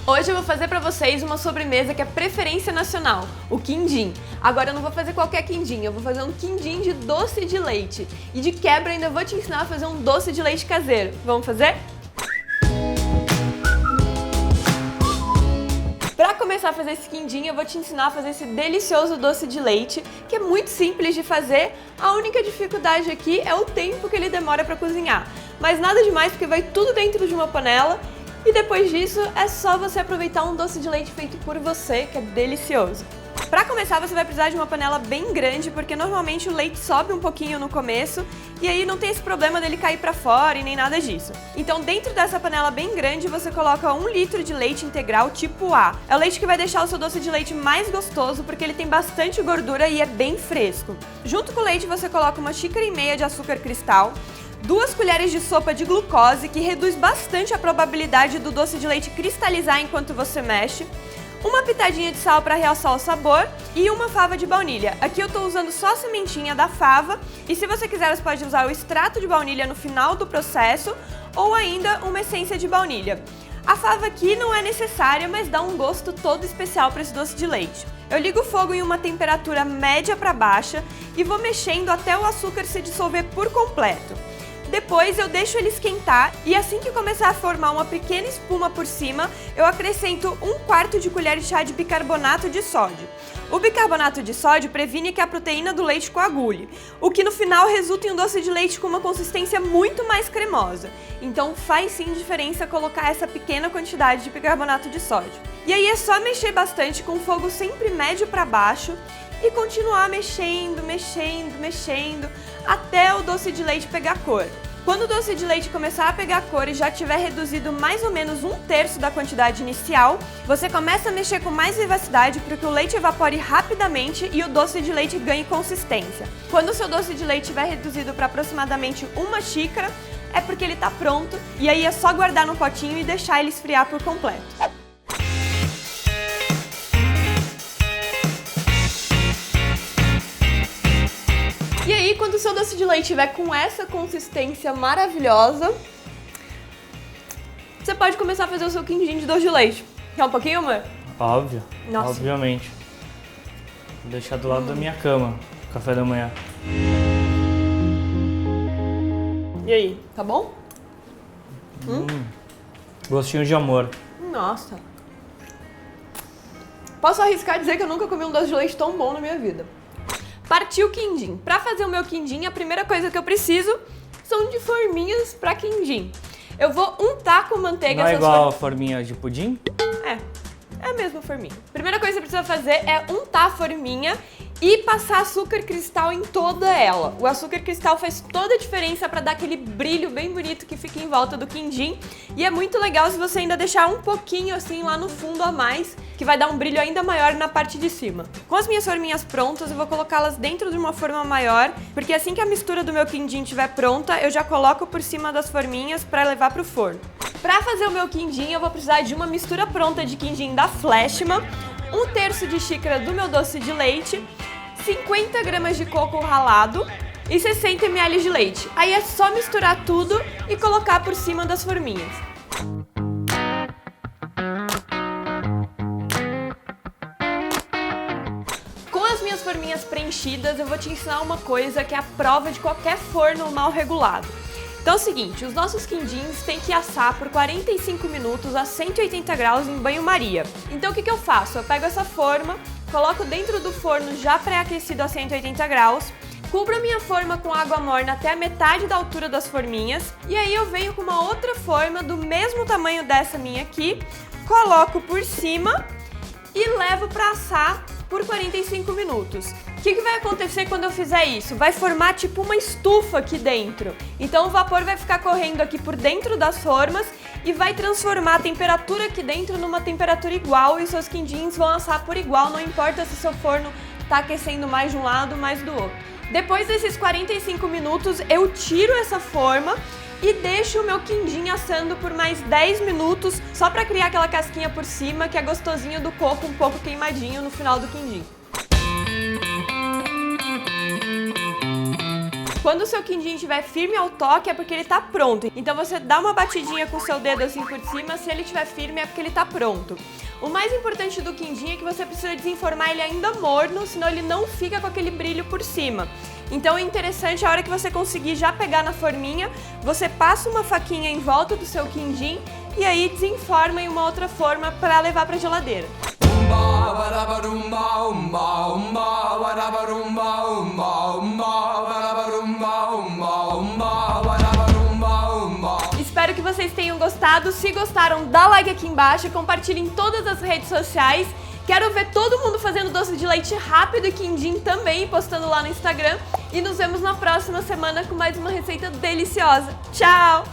Hoje eu vou fazer pra vocês uma sobremesa que é preferência nacional, o quindim. Agora eu não vou fazer qualquer quindim, eu vou fazer um quindim de doce de leite. E de quebra ainda vou te ensinar a fazer um doce de leite caseiro. Vamos fazer? Para começar a fazer esse quindim, eu vou te ensinar a fazer esse delicioso doce de leite, que é muito simples de fazer. A única dificuldade aqui é o tempo que ele demora para cozinhar. Mas nada demais, porque vai tudo dentro de uma panela. E depois disso, é só você aproveitar um doce de leite feito por você, que é delicioso. Para começar, você vai precisar de uma panela bem grande, porque normalmente o leite sobe um pouquinho no começo e aí não tem esse problema dele cair para fora e nem nada disso. Então, dentro dessa panela bem grande, você coloca 1 litro de leite integral tipo A. É o leite que vai deixar o seu doce de leite mais gostoso, porque ele tem bastante gordura e é bem fresco. Junto com o leite, você coloca 1,5 xícaras de açúcar cristal, 2 colheres de sopa de glucose, que reduz bastante a probabilidade do doce de leite cristalizar enquanto você mexe, 1 pitadinha de sal para realçar o sabor e 1 fava de baunilha. Aqui eu estou usando só a sementinha da fava e se você quiser você pode usar o extrato de baunilha no final do processo ou ainda uma essência de baunilha. A fava aqui não é necessária, mas dá um gosto todo especial para esse doce de leite. Eu ligo o fogo em uma temperatura média para baixa e vou mexendo até o açúcar se dissolver por completo. Depois eu deixo ele esquentar e assim que começar a formar uma pequena espuma por cima, eu acrescento 1/4 de colher de chá de bicarbonato de sódio. O bicarbonato de sódio previne que a proteína do leite coagule, o que no final resulta em um doce de leite com uma consistência muito mais cremosa. Então faz sim diferença colocar essa pequena quantidade de bicarbonato de sódio. E aí é só mexer bastante com o fogo sempre médio para baixo e continuar mexendo, até o doce de leite pegar cor. Quando o doce de leite começar a pegar cor e já tiver reduzido mais ou menos 1/3 da quantidade inicial, você começa a mexer com mais vivacidade para que o leite evapore rapidamente e o doce de leite ganhe consistência. Quando o seu doce de leite estiver reduzido para aproximadamente 1 xícara, é porque ele está pronto e aí é só guardar no potinho e deixar ele esfriar por completo. E aí, quando o seu doce de leite estiver com essa consistência maravilhosa, você pode começar a fazer o seu quindim de doce de leite. Quer um pouquinho, amor? Óbvio, Nossa. obviamente. Vou deixar do lado da minha cama, café da manhã. E aí, tá bom? Gostinho de amor. Nossa. Posso arriscar dizer que eu nunca comi um doce de leite tão bom na minha vida. Partiu o quindim. Para fazer o meu quindim, a primeira coisa que eu preciso são de forminhas para quindim. Eu vou untar com manteiga Não é essas igual a forminha de pudim? É a mesma forminha. Primeira coisa que você precisa fazer é untar a forminha e passar açúcar cristal em toda ela. O açúcar cristal faz toda a diferença para dar aquele brilho bem bonito que fica em volta do quindim. E é muito legal se você ainda deixar um pouquinho assim lá no fundo a mais, que vai dar um brilho ainda maior na parte de cima. Com as minhas forminhas prontas, eu vou colocá-las dentro de uma forma maior, porque assim que a mistura do meu quindim estiver pronta, eu já coloco por cima das forminhas para levar para o forno. Para fazer o meu quindim, eu vou precisar de uma mistura pronta de quindim da Flashman, 1/3 de xícara do meu doce de leite, 50 gramas de coco ralado e 60 ml de leite. Aí é só misturar tudo e colocar por cima das forminhas. Com as minhas forminhas preenchidas, eu vou te ensinar uma coisa que é a prova de qualquer forno mal regulado. Então é o seguinte, os nossos quindins têm que assar por 45 minutos a 180 graus em banho-maria. Então o que eu faço? Eu pego essa forma, coloco dentro do forno já pré-aquecido a 180 graus, cubro a minha forma com água morna até a metade da altura das forminhas e aí eu venho com uma outra forma do mesmo tamanho dessa minha aqui, coloco por cima e levo para assar por 45 minutos. O que vai acontecer quando eu fizer isso? Vai formar tipo uma estufa aqui dentro. Então o vapor vai ficar correndo aqui por dentro das formas e vai transformar a temperatura aqui dentro numa temperatura igual e os seus quindins vão assar por igual, não importa se seu forno está aquecendo mais de um lado ou mais do outro. Depois desses 45 minutos eu tiro essa forma e deixo o meu quindim assando por mais 10 minutos só para criar aquela casquinha por cima que é gostosinho do coco um pouco queimadinho no final do quindim. Quando o seu quindim estiver firme ao toque é porque ele tá pronto. Então você dá uma batidinha com o seu dedo assim por cima, se ele estiver firme é porque ele tá pronto. O mais importante do quindim é que você precisa desenformar ele ainda morno, senão ele não fica com aquele brilho por cima. Então é interessante, a hora que você conseguir já pegar na forminha, você passa uma faquinha em volta do seu quindim e aí desenforma em uma outra forma para levar para a geladeira. Espero que vocês tenham gostado. Se gostaram, dá like aqui embaixo, compartilhe em todas as redes sociais. Quero ver todo mundo fazendo doce de leite rápido e quindim também, postando lá no Instagram. E nos vemos na próxima semana com mais uma receita deliciosa. Tchau!